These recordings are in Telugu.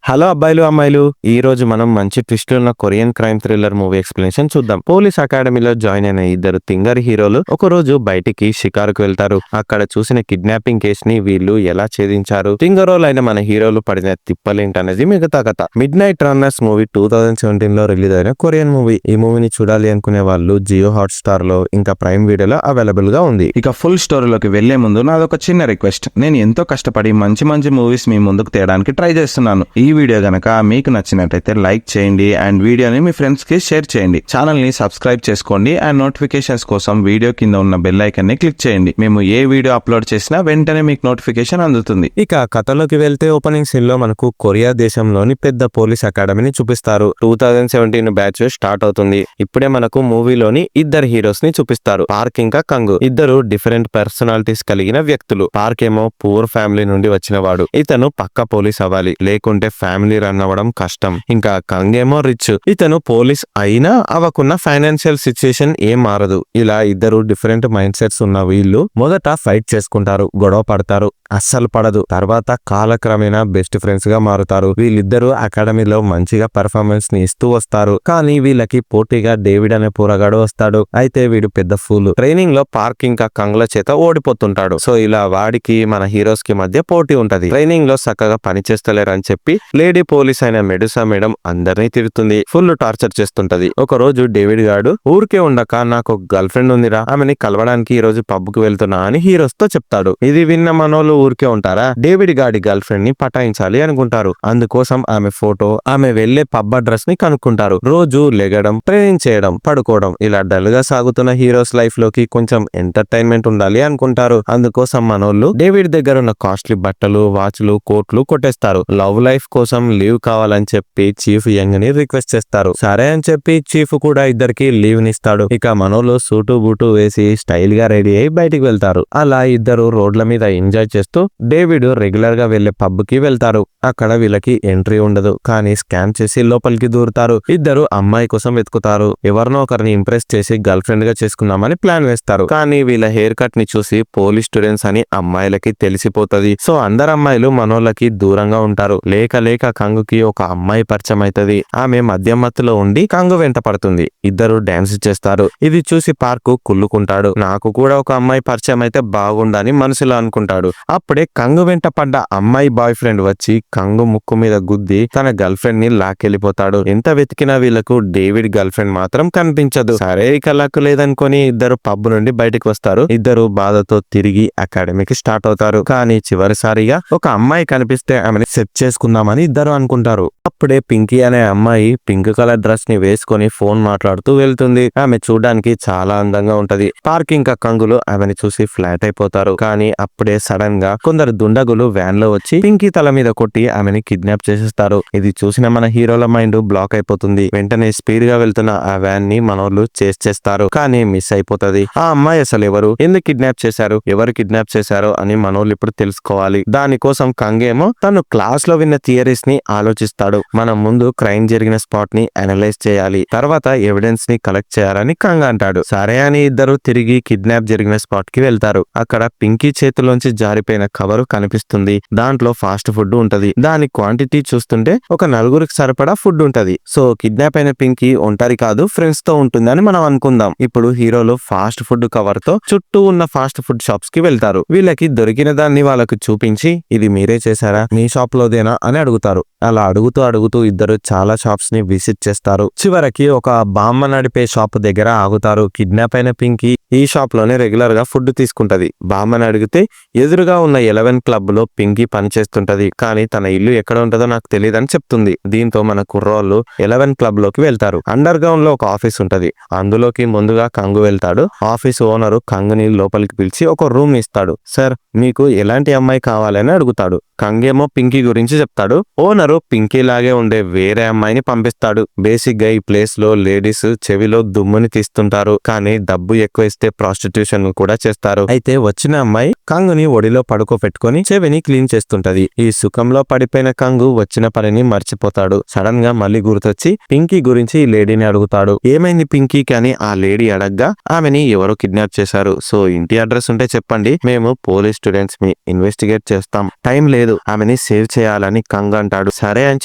హలో అబ్బాయిలు అమ్మాయిలు, ఈ రోజు మనం మంచి ట్విస్ట్ ఉన్న Korean crime thriller movie explanation చూద్దాం. పోలీస్ అకాడమీలో జాయిన్ అయిన ఇద్దరు తింగర్ హీరోలు ఒక రోజు బయటికి షికారుకు వెళ్తారు. అక్కడ చూసిన కిడ్నాపింగ్ కేస్ ని వీళ్ళు ఎలా ఛేదించారు, తింగరోలైన మన హీరోలు పడిన తిప్పలేంటనేది మిగతా కథ. మిడ్ నైట్ రన్నర్స్ మూవీ 2017 లో రిలీజ్ అయిన కొరియన్ మూవీ. ఈ మూవీని చూడాలి అనుకునే వాళ్ళు జియో హాట్ స్టార్ లో ఇంకా ప్రైమ్ వీడియోలో అవైలబుల్ గా ఉంది. ఇక ఫుల్ స్టోరీలోకి వెళ్లే ముందు నాదొక చిన్న రిక్వెస్ట్. నేను ఎంతో కష్టపడి మంచి మంచి మూవీస్ మీ ముందుకు తేయడానికి ట్రై చేస్తున్నాను. ఈ వీడియో గనక మీకు నచ్చినట్లయితే లైక్ చేయండి అండ్ వీడియోని మీ ఫ్రెండ్స్ కి షేర్ చేయండి. ఛానల్ ని సబ్స్క్రైబ్ చేసుకోండి అండ్ నోటిఫికేషన్స్ కోసం వీడియో కింద ఉన్న బెల్ ఐకాన్ ని క్లిక్ చేయండి. మేము ఏ వీడియో అప్లోడ్ చేసినా వెంటనే మీకు నోటిఫికేషన్ అందుతుంది. ఇక కథలోకి వెళ్తే ఓపెనింగ్ సీన్ లో మనకు కొరియా దేశంలోని పెద్ద పోలీస్ అకాడమీని చూపిస్తారు. 2017 బ్యాచ్ స్టార్ట్ అవుతుంది. ఇప్పుడే మనకు మూవీలోని ఇద్దరు హీరోస్ ని చూపిస్తారు, పార్క్ ఇంకా కంగ్. ఇద్దరు డిఫరెంట్ పర్సనాలిటీస్ కలిగిన వ్యక్తులు. పార్క్ ఏమో పూర్ ఫ్యామిలీ నుండి వచ్చిన వాడు. ఇతను పక్క పోలీస్ అవ్వాలి, లేకుంటే ఫ్యామిలీ రన్ అవ్వడం కష్టం. ఇంకా కంగ్ ఏమో రిచ్. ఇతను పోలీస్ అయినా అవ్వకున్న ఫైనాన్షియల్ సిచ్యుయేషన్ ఏం మారదు. ఇలా ఇద్దరు డిఫరెంట్ మైండ్ సెట్స్ ఉన్న వీళ్ళు మొదట ఫైట్ చేసుకుంటారు, గొడవ పడతారు, అస్సలు పడదు. తర్వాత కాలక్రమేణా బెస్ట్ ఫ్రెండ్స్ గా మారుతారు. వీళ్ళిద్దరూ అకాడమీలో మంచిగా పెర్ఫార్మెన్స్ ని ఇస్తూ వస్తారు. కానీ వీళ్ళకి పోటీగా డేవిడ్ అనే పోరగాడు వస్తాడు. అయితే వీడు పెద్ద ఫూల్. ట్రైనింగ్ లో పార్క్ ఇంకా కంగ్ల చేత ఓడిపోతుంటాడు. సో ఇలా వాడికి మన హీరోస్ కి మధ్య పోటీ ఉంటది. ట్రైనింగ్ లో చక్కగా పని చేస్తలేరని చెప్పి లేడీ పోలీస్ అయిన మెడుసా మేడం అందరినీ తిరుగుతుంది, ఫుల్ టార్చర్ చేస్తుంటది. ఒక రోజు డేవిడ్ గాడు ఊరికే ఉండక నాకు గర్ల్ ఫ్రెండ్ ఉందిరా, ఆమెని కలవడానికి ఈ రోజు పబ్ కు వెళ్తున్నా అని హీరోస్ తో చెప్తాడు. ఇది విన్న మనోళ్ళు ఊరికే ఉంటారా, డేవిడ్ గాడి గర్ల్ ఫ్రెండ్ ని పటాయించాలి అనుకుంటారు. అందుకోసం ఆమె ఫోటో, ఆమె వెళ్లే పబ్ అడ్రస్ ని కనుక్కుంటారు. రోజు లెగడం, ట్రైనింగ్ చేయడం, పడుకోవడం, ఇలా డల్ గా సాగుతున్న హీరోస్ లైఫ్ లోకి కొంచెం ఎంటర్టైన్మెంట్ ఉండాలి అనుకుంటారు. అందుకోసం మనోళ్ళు డేవిడ్ దగ్గర ఉన్న కాస్ట్లీ బట్టలు, వాచ్లు, కోట్లు కొట్టేస్తారు. లవ్ లైఫ్ కోసం లీవ్ కావాలని చెప్పి చీఫ్ యంగ్ ని రిక్వెస్ట్ చేస్తారు. సరే అని చెప్పి చీఫ్ కూడా ఇద్దరికి లీవ్ నిస్తాడు. ఇక మనోళ్ళు సూటు బూటు వేసి స్టైల్ గా రెడీ అయి బయటికి వెళ్తారు. అలా ఇద్దరు రోడ్ల మీద ఎంజాయ్ చేస్తూ డేవిడ్ రెగ్యులర్ గా వెళ్లే పబ్ కి వెళ్తారు. అక్కడ వీళ్ళకి ఎంట్రీ ఉండదు, కానీ స్కామ్ చేసి లోపలికి దూరుతారు. ఇద్దరు అమ్మాయి కోసం వెతుకుతారు. ఎవరినో ఒకరిని ఇంప్రెస్ చేసి గర్ల్ ఫ్రెండ్ గా చేసుకుందామని ప్లాన్ వేస్తారు. కానీ వీళ్ళ హెయిర్ కట్ ని చూసి పోలీస్ స్టూడెంట్స్ అని అమ్మాయిలకి తెలిసిపోతది. సో అందరు అమ్మాయిలు మనోళ్ళకి దూరంగా ఉంటారు. లేక లేక కంగుకి ఒక అమ్మాయి పరిచయం అవుతుంది. ఆమె మధ్య మత్తులో ఉండి కంగు వెంట పడుతుంది. ఇద్దరు డాన్స్ చేస్తారు. ఇది చూసి పార్కు కుళ్ళుకుంటాడు. నాకు కూడా ఒక అమ్మాయి పరిచయం అయితే బాగుండని మనసులో అనుకుంటాడు. అప్పుడే కంగు వెంట పడ్డ అమ్మాయి బాయ్ ఫ్రెండ్ వచ్చి కంగు ముక్కు మీద గుద్ది తన గర్ల్ ఫ్రెండ్ ని లాక్కెళ్లిపోతాడు. ఎంత వెతికినా వీళ్ళకు డేవిడ్ గర్ల్ ఫ్రెండ్ మాత్రం కనిపించదు. సరే ఇక లక్ లేదనుకొని ఇద్దరు పబ్ నుండి బయటకు వస్తారు. ఇద్దరు బాధతో తిరిగి అకాడమీకి స్టార్ట్ అవుతారు. కానీ చివరిసారిగా ఒక అమ్మాయి కనిపిస్తే ఆమెని సెట్ చేసుకుందామని ఇద్దరు అనుకుంటారు. అప్పుడే పింకీ అనే అమ్మాయి పింక్ కలర్ డ్రెస్ ని వేసుకొని ఫోన్ మాట్లాడుతూ వెళ్తుంది. ఆమె చూడడానికి చాలా అందంగా ఉంటది. పార్క్ ఇంకా కంగులు ఆమెను చూసి ఫ్లాట్ అయిపోతారు. కానీ అప్పుడే సడన్ గా కొందరు దుండగులు వ్యాన్ లో వచ్చి పింకీ తల మీద కొట్టి ఆమెని కిడ్నాప్ చేసేస్తారు. ఇది చూసిన మన హీరోల మైండ్ బ్లాక్ అయిపోతుంది. వెంటనే స్పీడ్ గా వెళ్తున్న ఆ వ్యాన్ ని మనోళ్ళు చేస్తారు. కానీ మిస్ అయిపోతది. ఆ అమ్మాయి అసలు ఎవరు, ఎందుకు కిడ్నాప్ చేశారు, ఎవరు కిడ్నాప్ చేశారో అని మనోళ్ళు ఇప్పుడు తెలుసుకోవాలి. దానికోసం కంగేమో తను క్లాస్ లో విన్న థియరీస్ ని ఆలోచిస్తాడు. మనం ముందు క్రైమ్ జరిగిన స్పాట్ ని అనలైజ్ చేయాలి, తర్వాత ఎవిడెన్స్ ని కలెక్ట్ చేయాలని కంగ అంటాడు. సరే అని ఇద్దరు తిరిగి కిడ్నాప్ జరిగిన స్పాట్ కి వెళ్తారు. అక్కడ పింకీ చేతిలోంచి జారిపోయిన కవరు కనిపిస్తుంది. దాంట్లో ఫాస్ట్ ఫుడ్ ఉంటది. దాని క్వాంటిటీ చూస్తుంటే ఒక నలుగురికి సరిపడా ఫుడ్ ఉంటది. సో కిడ్నాప్ అయిన పింకీ ఒంటరి కాదు, ఫ్రెండ్స్ తో ఉంటుందని మనం అనుకుందాం. ఇప్పుడు హీరోలు ఫాస్ట్ ఫుడ్ కవర్ తో చుట్టూ ఉన్న ఫాస్ట్ ఫుడ్ షాప్స్ కి వెళ్తారు. వీళ్ళకి దొరికిన దాన్ని వాళ్ళకు చూపించి ఇది మీరే చేశారా, మీ షాప్ లోదేనా అని అడుగుతారు. అలా అడుగుతూ ఇద్దరు చాలా షాప్స్ ని విజిట్ చేస్తారు. చివరికి ఒక బామ్మ నడిపే షాప్ దగ్గర ఆగుతారు. కిడ్నాప్ అయిన పింకీ ఈ షాప్ లోనే రెగ్యులర్ గా ఫుడ్ తీసుకుంటది. బామ్మని అడిగితే ఎదురుగా ఉన్న 11 క్లబ్ లో పింకీ పని చేస్తుంటది. కానీ తన ఇల్లు ఎక్కడ ఉంటుందో నాకు తెలియదని చెప్తుంది. దీంతో మన కుర్రోళ్ళు 11 క్లబ్ లోకి వెళ్తారు. అండర్ గ్రౌండ్ లో ఒక ఆఫీస్ ఉంటది. అందులోకి ముందుగా కంగు వెళ్తాడు. ఆఫీస్ ఓనరు కంగుని లోపలికి పిలిచి ఒక రూమ్ ఇస్తాడు. సార్ మీకు ఎలాంటి అమ్మాయి కావాలని అడుగుతాడు. కంగేమో పింకీ గురించి చెప్తాడు. ఓనరు పింకీ లాగే ఉండే వేరే అమ్మాయిని పంపిస్తాడు. బేసిక్ గా ఈ ప్లేస్ లో లేడీస్ చెవిలో దుమ్ముని తీస్తుంటారు. కానీ డబ్బు ఎక్కువ ఇస్తే ప్రాస్టిట్యూషన్ కూడా చేస్తారు. అయితే వచ్చిన అమ్మాయి కంగుని ఒడిలో పడుకోబెట్టుకొని చెవిని క్లీన్ చేస్తుంటది. ఈ సుఖంలో పడిపోయిన కంగు వచ్చిన పనిని మర్చిపోతాడు. సడన్ గా మళ్ళీ గుర్తొచ్చి పింకీ గురించి ఈ లేడీని అడుగుతాడు. ఏమైంది పింకీకి అని ఆ లేడీ అడగ్గా ఆమెని ఎవరో కిడ్నాప్ చేశారు. సో ఇంటి అడ్రస్ ఉంటే చెప్పండి, మేము పోలీస్ స్టూడెంట్స్ మీ ఇన్వెస్టిగేట్ చేస్తాం, టైం లేదు, ఆమెని సేవ్ చేయాలని కంగ్ అంటాడు. సరే అని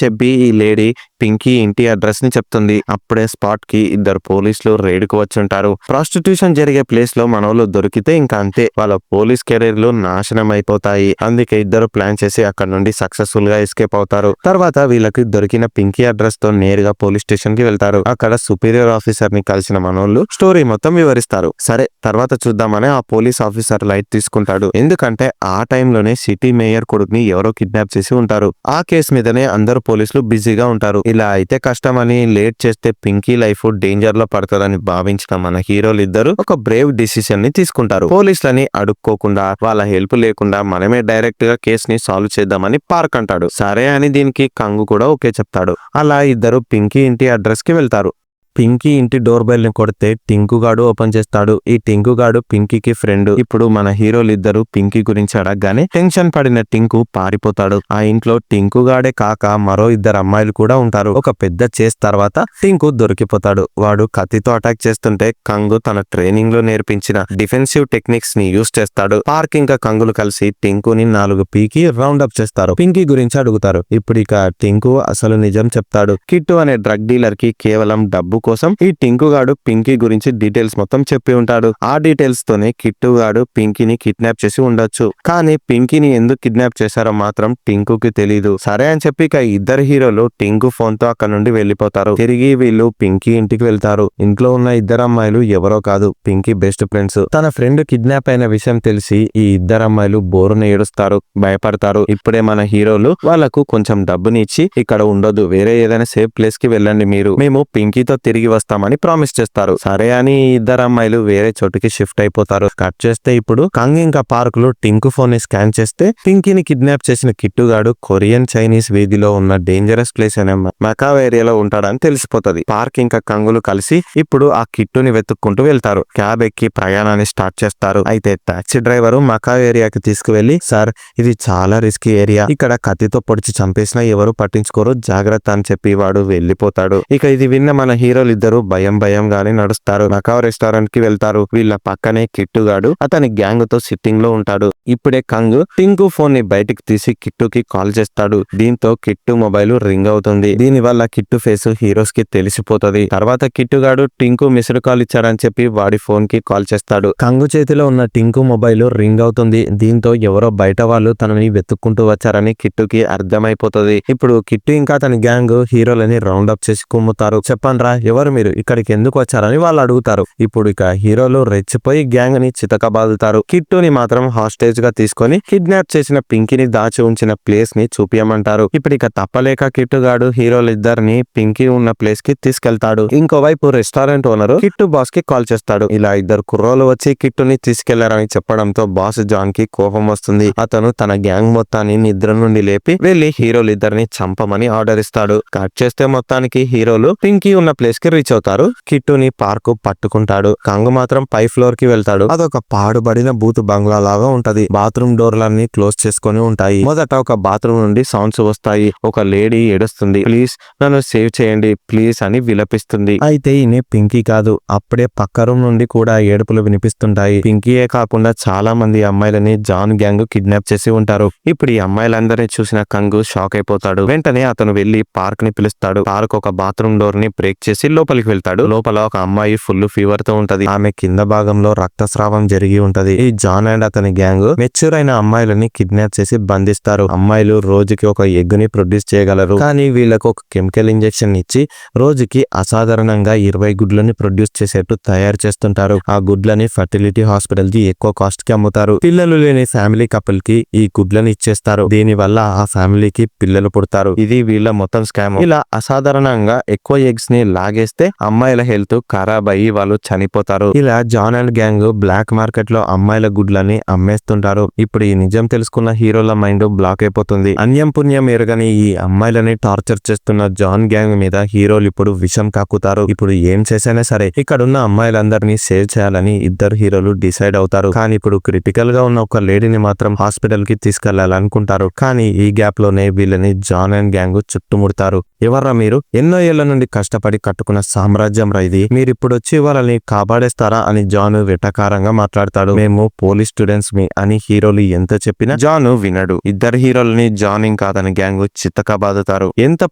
చెప్పి ఈ లేడీ పింకీ ఇంటి అడ్రస్ ని చెప్తుంది. అప్పుడే స్పాట్ కి ఇద్దరు పోలీసులు రైడ్ కు వచ్చుంటారు. ప్రాస్టిట్యూషన్ జరిగే ప్లేస్ లో మనోళ్ళు దొరికితే ఇంకా అంతే, వాళ్ళ పోలీస్ కెరీర్లు నాశనం అయిపోతాయి. అందుకే ఇద్దరు ప్లాన్ చేసి అక్కడ నుండి సక్సెస్ఫుల్ గా ఎస్కేప్ అవుతారు. తర్వాత వీళ్ళకి దొరికిన పింకీ అడ్రస్ తో నేరుగా పోలీస్ స్టేషన్ కి వెళ్తారు. అక్కడ సుపీరియర్ ఆఫీసర్ ని కలిసిన మనోళ్ళు స్టోరీ మొత్తం వివరిస్తారు. సరే తర్వాత చూద్దామని ఆ పోలీస్ ఆఫీసర్ లైట్ తీసుకుంటాడు. ఎందుకంటే ఆ టైంలోనే సిటీ మేయర్ కొడుకుని ఎవరో కిడ్నాప్ చేసి ఉంటారు. ఆ కేసు మీదనే అందరు పోలీసులు బిజీగా ఉంటారు. ఇలా అయితే కష్టమని లేట్ చేస్తే పింకీ లైఫ్ డేంజర్ లో పడుతుందని భావించిన మన హీరోలు ఇద్దరు ఒక బ్రేవ్ డిసిషన్ ని తీసుకుంటారు. పోలీసులని అడుక్కోకుండా వాళ్ళ హెల్ప్ లేకుండా మనమే డైరెక్ట్ గా కేసుని సాల్వ్ చేద్దామని పార్క్ అంటాడు. సరే అని దీనికి కంగు కూడా ఓకే చెప్తాడు. అలా ఇద్దరు పింకీ ఇంటి అడ్రస్ కి వెళ్తారు. పింకీ ఇంటి డోర్ బెల్ ని కొడితే టింకుగాడు ఓపెన్ చేస్తాడు. ఈ టింకుగాడు పింకీకి ఫ్రెండ్. ఇప్పుడు మన హీరోలు ఇద్దరు పింకీ గురించి అడగగానే టెన్షన్ పడిన టింకు పారిపోతాడు. ఆ ఇంట్లో టింకుగాడే కాక మరో ఇద్దరు అమ్మాయిలు కూడా ఉంటారు. ఒక పెద్ద చేస్ తర్వాత టింకు దొరికిపోతాడు. వాడు కత్తితో అటాక్ చేస్తుంటే కంగు తన ట్రైనింగ్ లో నేర్పించిన డిఫెన్సివ్ టెక్నిక్స్ ని యూస్ చేస్తాడు. పార్క్ ఇంకా కంగులు కలిసి టింకుని 4 పీకి రౌండ్ అప్ చేస్తారు. పింకీ గురించి అడుగుతారు. ఇప్పుడు ఇక టింకు అసలు నిజం చెప్తాడు. కిట్టు అనే డ్రగ్ డీలర్ కి కేవలం డబ్బు కోసం ఈ టింకుగాడు పింకీ గురించి డీటెయిల్స్ మొత్తం చెప్పి ఉంటాడు. ఆ డీటెయిల్స్ తోనే కిట్టుగాడు పింకీని కిడ్నాప్ చేసి ఉండొచ్చు. కానీ పింకీని ఎందుకు కిడ్నాప్ చేశారో మాత్రం టింకుకి తెలీదు. సరే అని చెప్పి ఇక ఇద్దరు హీరోలు టింకు ఫోన్ తో అక్కడ నుండి వెళ్లిపోతారు. తిరిగి వీళ్ళు పింకీ ఇంటికి వెళ్తారు. ఇంట్లో ఉన్న ఇద్దరు అమ్మాయిలు ఎవరో కాదు, పింకీ బెస్ట్ ఫ్రెండ్స్. తన ఫ్రెండ్ కిడ్నాప్ అయిన విషయం తెలిసి ఈ ఇద్దరు అమ్మాయిలు బోరున ఏడుస్తారు, భయపడతారు. ఇప్పుడే మన హీరోలు వాళ్లకు కొంచెం డబ్బుని ఇచ్చి ఇక్కడ ఉండొద్దు, వేరే ఏదైనా సేఫ్ ప్లేస్ కి వెళ్ళండి, మేము పింకీతో తిరిగి వస్తామని ప్రామిస్ చేస్తారు. సరే అని ఇద్దరు అమ్మాయిలు వేరే చోటుకి షిఫ్ట్ అయిపోతారు. కట్ చేస్తే ఇప్పుడు కంగ్ ఇంకా పార్క్ లో టింకు ఫోన్ ని స్కాన్ చేస్తే పింకీని కిడ్నాప్ చేసిన కిట్టుగాడు కొరియన్ చైనీస్ వీధిలో ఉన్న డేంజరస్ ప్లేస్ అనే మకావ్ ఏరియాలో ఉంటాడని తెలిసిపోతుంది. పార్క్ ఇంకా కంగులు కలిసి ఇప్పుడు ఆ కిట్టుని వెతుక్కుంటూ వెళ్తారు. క్యాబ్ ఎక్కి ప్రయాణాన్ని స్టార్ట్ చేస్తారు. అయితే టాక్సీ డ్రైవరు మకావ్ ఏరియాకి తీసుకువెళ్లి, సార్ ఇది చాలా రిస్కీ ఏరియా, ఇక్కడ కత్తితో పొడిచి చంపేసినా ఎవరు పట్టించుకోరు, జాగ్రత్త అని చెప్పి వాడు వెళ్లిపోతాడు. ఇక ఇది విన్న మన హీరోలు ఇద్దరు భయంగానే నడుస్తారు. మకావ్ రెస్టారెంట్ కి వెళ్తారు. వీళ్ళ పక్కనే కిట్టుగాడు అతని గ్యాంగ్ తో సిట్టింగ్ లో ఉంటాడు. ఇప్పుడే కంగ్ టింకు ఫోన్ ని బయటికి తీసి కిట్టుకి కాల్ చేస్తాడు. దీంతో కిట్టు మొబైల్ రింగ్ అవుతుంది. దీని వల్ల కిట్టు ఫేస్ హీరోస్ కి తెలిసిపోతుంది. తర్వాత కిట్టుగాడు టింకు మిస్డ్ కాల్ ఇచ్చాడని చెప్పి వాడి ఫోన్ కి కాల్ చేస్తాడు. కంగు చేతిలో ఉన్న టింకు మొబైల్ రింగ్ అవుతుంది. దీంతో ఎవరో బయట వాళ్ళు తనని వెతుక్కుంటూ వచ్చారని కిట్టుకి అర్థమైపోతుంది. ఇప్పుడు కిట్టు ఇంకా తన గ్యాంగ్ హీరోలని రౌండ్ అప్ చేసి కుమ్ముతారు. చెప్పండ్రా ఎవరు మీరు, ఇక్కడికి ఎందుకు వచ్చారని వాళ్ళు అడుగుతారు. ఇప్పుడు ఇక హీరోలు రెచ్చిపోయి గ్యాంగ్ ని చితకబాదుతారు. కిట్టుని మాత్రం హాస్టేజ్ గా తీసుకొని కిడ్నాప్ చేసిన పింకీని దాచి ఉంచిన ప్లేస్ ని చూపించమంటారు. ఇప్పుడు ఇక తప్పలేక కిట్టుగాడు హీరోలిద్దరిని పింకీ ఉన్న ప్లేస్ కి తీసుకెళ్తాడు. ఇంకోవైపు రెస్టారెంట్ ఓనర్ కిట్టు బాస్ కి కాల్ చేస్తాడు. ఇలా ఇద్దరు కుర్రోలు వచ్చి కిట్టుని తీసుకెళ్లారని చెప్పడంతో బాస్ జాన్ కి కోపం వస్తుంది. అతను తన గ్యాంగ్ మొత్తాన్ని నిద్ర నుండి లేపి వెళ్లి హీరోలిద్దరిని చంపమని ఆర్డర్ ఇస్తాడు. కట్ చేస్తే మొత్తానికి హీరోలు పింకీ ఉన్న ప్లేస్ కి రీచ్ అవుతారు. కిట్టుని పార్క్ పట్టుకుంటాడు. కంగు మాత్రం పై ఫ్లోర్ కి వెళ్తాడు. అదొక పాడుబడిన బూత్ బంగ్లా లాగా ఉంటది. బాత్రూమ్ డోర్లన్నీ క్లోజ్ చేసుకొని ఉంటాయి. మొదట ఒక బాత్రూమ్ నుండి సౌండ్స్ వస్తాయి. ఒక లేడీ ఏడుస్తుంది. ప్లీజ్ నన్ను సేవ్ చేయండి ప్లీజ్ అని విలపిస్తుంది. అయితే ఈయన పింకీ కాదు. అప్పుడే పక్క రూమ్ నుండి కూడా ఏడుపులు వినిపిస్తుంటాయి. పింకీయే కాకుండా చాలా మంది అమ్మాయిలని జాన్ గ్యాంగ్ కిడ్నాప్ చేసి ఉంటారు. ఇప్పుడు ఈ అమ్మాయిలందరినీ చూసిన కంగు షాక్ అయిపోతాడు. వెంటనే అతను వెళ్లి పార్క్ ని పిలుస్తాడు. పార్క్ ఒక బాత్రూమ్ డోర్ ని బ్రేక్ చేసి లోపలికి వెళ్తాడు. లోపల ఒక అమ్మాయి ఫుల్ ఫీవర్ తో ఉంటది. ఆమె కింద భాగంలో రక్తస్రావం జరిగి ఉంటది. ఈ జాన్ అండ్ అతని గ్యాంగ్ మెచ్యూర్ అయిన అమ్మాయిలని కిడ్నాప్ చేసి బంధిస్తారు. అమ్మాయిలు రోజుకి ఒక ఎగ్ ని ప్రొడ్యూస్ చేయగలరు. కానీ వీళ్ళకు ఒక కెమికల్ ఇంజెక్షన్ ఇచ్చి రోజుకి అసాధారణంగా 20 గుడ్లని ప్రొడ్యూస్ చేసేట్టు తయారు చేస్తుంటారు. ఆ గుడ్లని ఫర్టిలిటీ హాస్పిటల్ కి ఎక్కువ కాస్ట్ కి అమ్ముతారు. పిల్లలు లేని ఫ్యామిలీ కపుల్ కి ఈ గుడ్లని ఇచ్చేస్తారు. దీని వల్ల ఆ ఫ్యామిలీకి పిల్లలు పుడతారు. ఇది వీళ్ళ మొత్తం స్కామ్. ఇలా అసాధారణంగా ఎక్కువ ఎగ్స్ ని లాగి తాగేస్తే అమ్మాయిల హెల్త్ ఖరాబ్ అయ్యి వాళ్ళు చనిపోతారు. ఇలా John and gang black market లో అమ్మాయిల గుడ్లని అమ్మేస్తుంటారు. ఇప్పుడు ఈ నిజం తెలుసుకున్న హీరోల మైండ్ బ్లాక్ అయిపోతుంది. అన్యం పుణ్యం ఎరగని ఈ అమ్మాయిలని టార్చర్ చేస్తున్న జాన్ గ్యాంగ్ మీద హీరోలు ఇప్పుడు విషం కాకుతారు. ఇప్పుడు ఏం చేసైనా సరే ఇక్కడున్న అమ్మాయిలందరినీ సేవ్ చేయాలని ఇద్దరు హీరోలు డిసైడ్ అవుతారు. కానీ ఇప్పుడు క్రిటికల్ గా ఉన్న ఒక లేడీని మాత్రం హాస్పిటల్ కి తీసుకెళ్లాలనుకుంటారు. కానీ ఈ గ్యాప్ లోనే వీళ్ళని జాన్ అండ్ గ్యాంగ్ చుట్టుముడతారు. ఎవర్రా మీరు? ఎన్నో ఏళ్ల నుండి కష్టపడి కట్టుకున్న సామ్రాజ్యం రా ఇది, మీరిప్పుడు వచ్చి వాళ్ళని కాపాడేస్తారా అని జాన్ వెటకారంగా మాట్లాడతాడు. మేము పోలీస్ స్టూడెంట్స్ మీ అని హీరోలు ఎంత చెప్పినా జాన్ వినడు. ఇద్దరు హీరోలని జాన్ కాదని గ్యాంగ్ చిత్తక బాదుతారు. ఎంత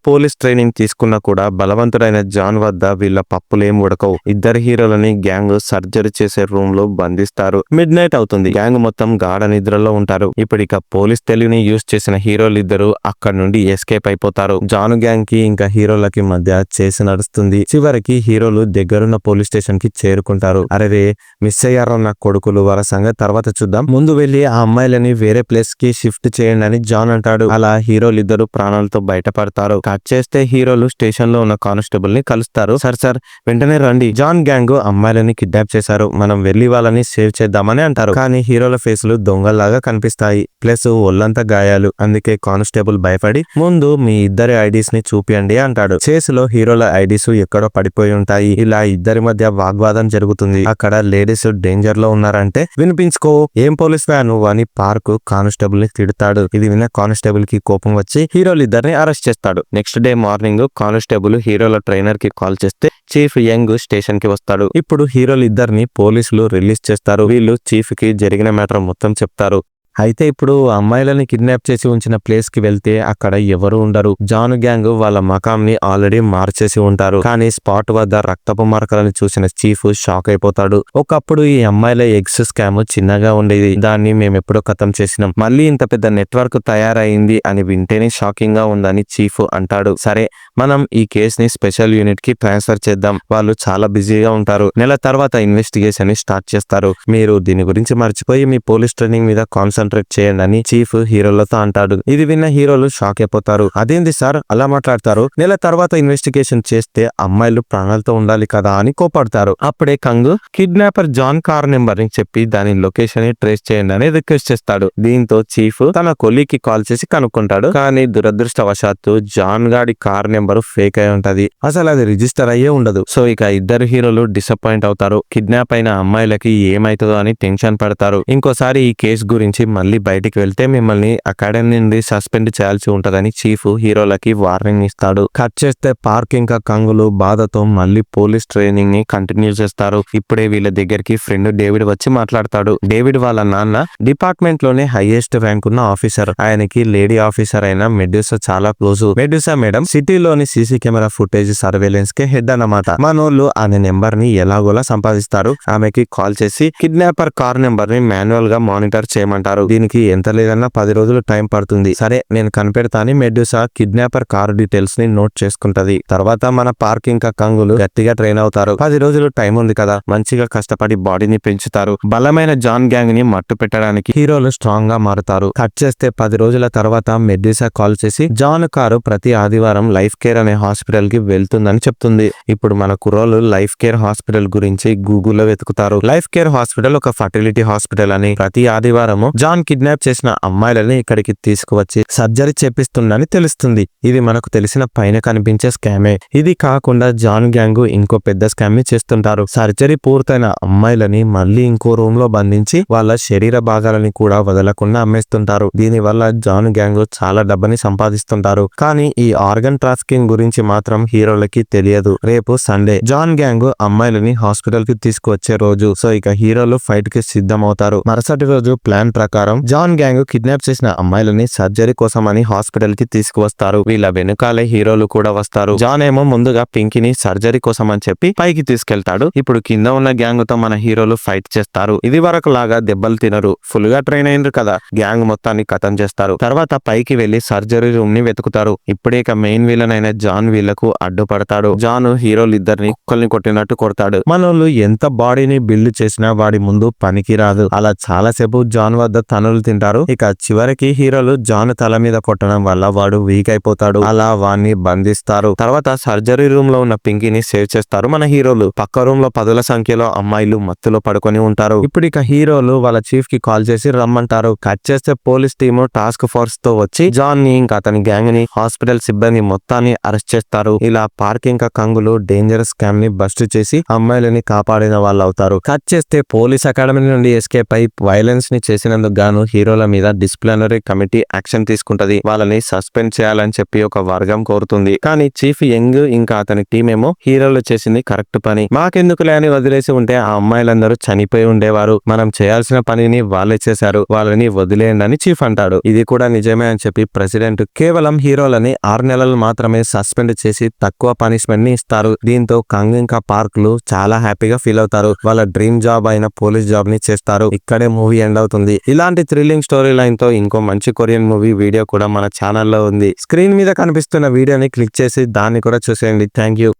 పోలీస్ ట్రైనింగ్ తీసుకున్నా కూడా బలవంతుడైన జాన్ వద్ద వీళ్ళ పప్పులేం ఉడకవు. ఇద్దరు హీరోలని గ్యాంగ్ సర్జరీ చేసే రూమ్ లో బంధిస్తారు. మిడ్ నైట్ అవుతుంది. గ్యాంగ్ మొత్తం గాఢ నిద్రలో ఉంటారు. ఇక పోలీస్ తెలివిని యూజ్ చేసిన హీరోలు ఇద్దరు అక్కడ నుండి ఎస్కేప్ అయిపోతారు. జాన్ గ్యాంగ్ కి ఇంకా హీరోలకి మధ్య చేసి నడుస్తుంది. చివరికి హీరోలు దగ్గరున్న పోలీస్ స్టేషన్ కి చేరుకుంటారు. అరే మిస్ అయ్యారో నా కొడుకులు, వాళ్ళ సంగతి తర్వాత చూద్దాం, ముందు వెళ్లి ఆ అమ్మాయిలని వేరే ప్లేస్ కి షిఫ్ట్ చేయండి అని జాన్ అంటాడు. అలా హీరోలు ఇద్దరు ప్రాణాలతో బయటపడతారు. కట్ చేస్తే హీరోలు స్టేషన్ లో ఉన్న కానిస్టేబుల్ ని కలుస్తారు. సార్ వెంటనే రండి, జాన్ గ్యాంగ్ అమ్మాయిలని కిడ్నాప్ చేశారు, మనం వెళ్లి వాళ్ళని సేవ్ చేద్దామని అంటారు. కానీ హీరోల ఫేసులు దొంగల్లాగా కనిపిస్తాయి, ప్లస్ ఒళ్ళంతా గాయాలు. అందుకే కానిస్టేబుల్ భయపడి ముందు మీ ఇద్దరి ఐడీస్ ని చూపియండి అంటాడు. చేతిలో హీరోల ఐడీస్ ఎక్కడో పడిపోయి ఉంటాయి. ఇలా ఇద్దరి మధ్య వాగ్వాదం జరుగుతుంది. అక్కడ లేడీస్ డేంజర్ లో ఉన్నారంటే వినిపించుకో, ఏం పోలీస్ వా నువ్వు అని పార్క్ కానిస్టేబుల్ ని తిడతాడు. ఇది విన్న కానిస్టేబుల్ కి కోపం వచ్చి హీరోలు ఇద్దరిని అరెస్ట్ చేస్తాడు. నెక్స్ట్ డే మార్నింగ్ కానిస్టేబుల్ హీరోల ట్రైనర్ కి కాల్ చేస్తే చీఫ్ యంగ్ స్టేషన్ కి వస్తాడు. ఇప్పుడు హీరోలు ఇద్దరిని పోలీసులు రిలీజ్ చేస్తారు. వీళ్ళు చీఫ్ కి జరిగిన మ్యాటర్ మొత్తం చెప్తారు. అయితే ఇప్పుడు అమ్మాయిలని కిడ్నాప్ చేసి ఉంచిన ప్లేస్ కి వెళ్తే అక్కడ ఎవరు ఉండరు. జాన్ గ్యాంగ్ వాళ్ళ మకాంని ఆల్రెడీ మార్చేసి ఉంటారు. కానీ స్పాట్ వద్ద రక్తపు మరకలను చూసిన చీఫ్ షాక్ అయిపోతాడు. ఒకప్పుడు ఈ అమ్మాయిల ఎగ్స్ స్కామ్ చిన్నగా ఉండేది, దాన్ని మేమెప్పుడో ఖతం చేసినాం, మళ్ళీ ఇంత పెద్ద నెట్వర్క్ తయారైంది అని వింటేనే షాకింగ్ గా ఉందని చీఫ్ అంటాడు. సరే మనం ఈ కేసుని స్పెషల్ యూనిట్ కి ట్రాన్స్ఫర్ చేద్దాం, వాళ్ళు చాలా బిజీగా ఉంటారు, నెల తర్వాత ఇన్వెస్టిగేషన్ ని స్టార్ట్ చేస్తారు, మీరు దీని గురించి మర్చిపోయి మీ పోలీస్ ట్రైనింగ్ మీద కాన్సంట్రేట్ చేయండి అని చీఫ్ హీరోలతో అంటాడు. ఇది విన్న హీరోలు షాక్ అయిపోతారు. అదేంది సార్ అలా మాట్లాడతారు, నెల తర్వాత ఇన్వెస్టిగేషన్ చేస్తే అమ్మాయిలు ప్రాణాలతో ఉండాలి కదా అని కోపడతారు. అప్పుడే కంగ్ కిడ్నాపర్ జాన్ కార్ నెంబర్ ని చెప్పి దాని లొకేషన్ ని ట్రేస్ చేయండి అని రిక్వెస్ట్ చేస్తాడు. దీంతో చీఫ్ తన కొలీకి కాల్ చేసి కనుక్కుంటాడు. కానీ దురదృష్టవశాత్తు జాన్ గాడి కార్ నెంబర్ ఫేక్ అయి ఉంటది, అసలు అది రిజిస్టర్ అయ్యే ఉండదు. సో ఇద్దరు హీరోలు డిసప్పాయింట్ అవుతారు. కిడ్నాప్ అయిన అమ్మాయిలకి ఏమైతుందో అని టెన్షన్ పడతారు. ఇంకోసారి ఈ కేసు గురించి మళ్ళీ బయటికి వెళ్తే మిమ్మల్ని అకాడమీ నుండి సస్పెండ్ చేయాల్సి ఉంటదని చీఫ్ హీరోలకి వార్నింగ్ ఇస్తాడు. కట్ చేస్తే పార్క్ ఇంకా కంగులు బాధతో మళ్ళీ పోలీస్ ట్రైనింగ్ ని కంటిన్యూ చేస్తారు. ఇప్పుడే వీళ్ళ దగ్గరికి ఫ్రెండ్ డేవిడ్ వచ్చి మాట్లాడతాడు. డేవిడ్ వాళ్ళ నాన్న డిపార్ట్మెంట్ లోనే హైయెస్ట్ ర్యాంక్ ఉన్న ఆఫీసర్, ఆయనకి లేడీ ఆఫీసర్ అయిన మెడ్యూసా చాలా క్లోజ్. మెడ్యూసా మేడం సిటీలోని సీసీ కెమెరా ఫుటేజ్ సర్వేలెన్స్ కి హెడ్ అన్నమాట. మనోళ్ళు ఆమె నెంబర్ ని ఎలాగోలా సంపాదిస్తారు. ఆమెకి కాల్ చేసి కిడ్నాపర్ కార్ నెంబర్ ని మాన్యువల్ గా మానిటర్ చేయమంటారు. దీనికి ఎంత లేదన్నా 10 రోజులు టైం పడుతుంది. సరే నేను కనిపెడతాని మెడ్యూసా కిడ్నాపర్ కార్ డీటెయిల్స్ ని నోట్ చేసుకుంటది. తర్వాత మన పార్క్ ఇంకా కంగులు గట్టిగా ట్రైన్ అవుతారు. 10 రోజులు టైం ఉంది కదా, మంచిగా కష్టపడి బాడీని పెంచుతారు. బలమైన జాన్ గ్యాంగ్ ని మట్టు పెట్టడానికి హీరోలు స్ట్రాంగ్ గా మారుతారు. కట్ చేస్తే 10 రోజుల తర్వాత మెడ్యూసా కాల్ చేసి జాన్ కారు ప్రతి ఆదివారం లైఫ్ కేర్ అనే హాస్పిటల్ కి వెళ్తుందని చెప్తుంది. ఇప్పుడు మన కుర్రోలు లైఫ్ కేర్ హాస్పిటల్ గురించి గూగుల్లో వెతుకుతారు. లైఫ్ కేర్ హాస్పిటల్ ఒక ఫర్టిలిటీ హాస్పిటల్ అని, ప్రతి ఆదివారం జాన్ కిడ్నాప్ చేసిన అమ్మాయిలని ఇక్కడికి తీసుకువచ్చి సర్జరీ చేపిస్తుందని తెలుస్తుంది. ఇది మనకు తెలిసిన పైన కనిపించే స్కామే. ఇది కాకుండా జాన్ గ్యాంగ్ ఇంకో పెద్ద స్కామ్ ని చేస్తుంటారు. సర్జరీ పూర్తయిన అమ్మాయిలని మళ్ళీ ఇంకో రూమ్ లో బంధించి వాళ్ళ శరీర భాగాలని కూడా వదలకుండా అమ్మేస్తుంటారు. దీని వల్ల జాన్ గ్యాంగ్ చాలా డబ్బుని సంపాదిస్తుంటారు. కానీ ఈ ఆర్గన్ ట్రాఫికింగ్ గురించి మాత్రం హీరోలకి తెలియదు. రేపు సండే జాన్ గ్యాంగ్ అమ్మాయిలని హాస్పిటల్ కి తీసుకువచ్చే రోజు. సో హీరోలు ఫైట్ కి సిద్ధమవుతారు. మరుసటి రోజు ప్లాన్ ప్రకారం జాన్ గ్యాంగ్ కిడ్నాప్ చేసిన అమ్మాయిలని సర్జరీ కోసం అని హాస్పిటల్ కి తీసుకువస్తారు. వీళ్ళ వెనుకాలే హీరోలు కూడా వస్తారు. జాన్ ఏమో ముందుగా పింకీని సర్జరీ కోసం అని చెప్పి పైకి తీసుకెళ్తాడు. ఇప్పుడు కింద ఉన్న గ్యాంగ్ తో మన హీరోలు ఫైట్ చేస్తారు. ఇది వరకు లాగా దెబ్బలు తినరు, ఫుల్ గా ట్రైన్ అయింది కదా. గ్యాంగ్ మొత్తాన్ని ఖతం చేస్తారు. తర్వాత పైకి వెళ్లి సర్జరీ రూమ్ ని వెతుకుతారు. ఇప్పుడే మెయిన్ విలన్ అయిన జాన్ వీళ్లకు అడ్డుపడతాడు. జాన్ హీరోలు ఇద్దరిని కుక్కల్ని కొట్టినట్టు కొడతాడు. మనోళ్ళు ఎంత బాడీని బిల్డ్ చేసినా వాడి ముందు పనికి రాదు. అలా చాలాసేపు జాన్ వద్ద తనులు తింటారు. ఇక చివరికి హీరోలు జాన్ తల మీద కొట్టడం వల్ల వాడు వీక్ అయిపోతాడు. అలా వాడిని బంధిస్తారు. తర్వాత సర్జరీ రూమ్ లో ఉన్న పింకీని సేవ్ చేస్తారు మన హీరోలు. పక్క రూమ్ లో పదుల సంఖ్యలో అమ్మాయిలు మత్తులో పడుకొని ఉంటారు. ఇప్పుడు ఇక హీరోలు వాళ్ళ చీఫ్ కి కాల్ చేసి రమ్మంటారు. కట్ చేస్తే పోలీస్ టీమ్ టాస్క్ ఫోర్స్ తో వచ్చి జాన్ ని ఇంకా అతని గ్యాంగ్ ని హాస్పిటల్ సిబ్బంది మొత్తాన్ని అరెస్ట్ చేస్తారు. ఇలా పార్క్ ఇంకా కంగులు డేంజరస్ స్కామ్ ని బస్ట్ చేసి అమ్మాయిలని కాపాడిన వాళ్ళు అవుతారు. కట్ చేస్తే పోలీస్ అకాడమీ నుండి ఎస్కేప్ అయి వైలెన్స్ ని చేసినందుకు గాను హీరోల మీద డిసిప్లినరీ కమిటీ యాక్షన్ తీసుకుంటది. వాళ్ళని సస్పెండ్ చేయాలని చెప్పి ఒక వర్గం కోరుతుంది. కానీ చీఫ్ యంగ్ ఇంకా అతని టీం ఏమో హీరోలు చేసింది కరెక్ట్ పని, మాకెందుకులే అని వదిలేసి ఉంటే ఆ అమ్మాయిలందరూ చనిపోయి ఉండేవారు. మనం చేయాల్సిన పనిని వాళ్ళే చేశారు, వాళ్ళని వదిలేయండి అని చీఫ్ అంటాడు. ఇది కూడా నిజమే అని చెప్పి ప్రెసిడెంట్ కేవలం హీరోలని 6 నెలలు మాత్రమే సస్పెండ్ చేసి తక్కువ పనిష్మెంట్ ని ఇస్తారు. దీంతో కంగ్ ఇంకా పార్క్లు చాలా హ్యాపీగా ఫీల్ అవుతారు. వాళ్ళ డ్రీమ్ జాబ్ అయిన పోలీస్ జాబ్ ని చేస్తారు. ఇక్కడే మూవీ ఎండ్ అవుతుంది. ఇలాంటి థ్రిల్లింగ్ స్టోరీ లైన్ తో ఇంకో మంచి కొరియన్ మూవీ వీడియో కూడా మన ఛానల్లో ఉంది. స్క్రీన్ మీద కనిపిస్తున్న వీడియోని క్లిక్ చేసి దాన్ని కూడా చూసేయండి. Thank you.